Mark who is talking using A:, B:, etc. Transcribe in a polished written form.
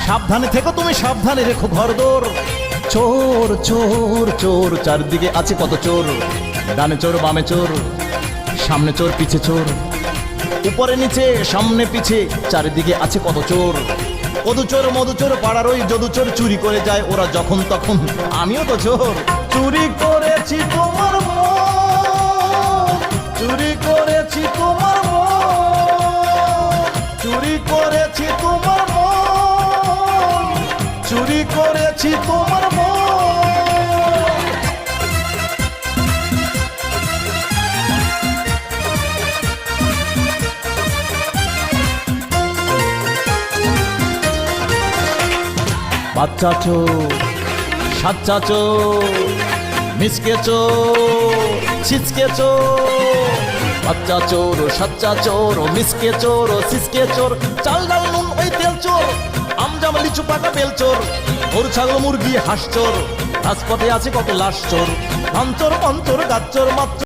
A: সাবধানে থেকো তুমি, সাবধানে রেখো ঘরদোর। চোর চোর চোর, চারদিকে আছে কত চোর, ডানে চোর বামে চোর, সামনে চোর পিছে চোর, উপরে নিচে সামনে পিছে চারিদিকে আছে কত চোর। কদুচোর মধুচোর পাড়ার ওই যদুচোর, চুরি করে যায় ওরা যখন তখন, আমিও তো চোর। চুরি করেছি তোমার মন, চুরি করেছি তোমার মন, চুরি করেছি তোমার মন, চুরি করেছি তোমার মন। বাচ্চা চোর, সাচ্চা চোর, মিসকে চোর, ছিচকে চোর। বাচ্চা চোর, সাচ্চা চোর, মিসকে চোর, ছিচকে চোর, চাল ডাল নুন ওই তেল চোর, আমজাম লিচু পাকা বেল চোর, গরু ছাগল মুরগি হাঁস চোর, রাজপথে আছে কত লাশ চোর, ধান চোর, পান চোর, গাছ চোর, মাছ চোর।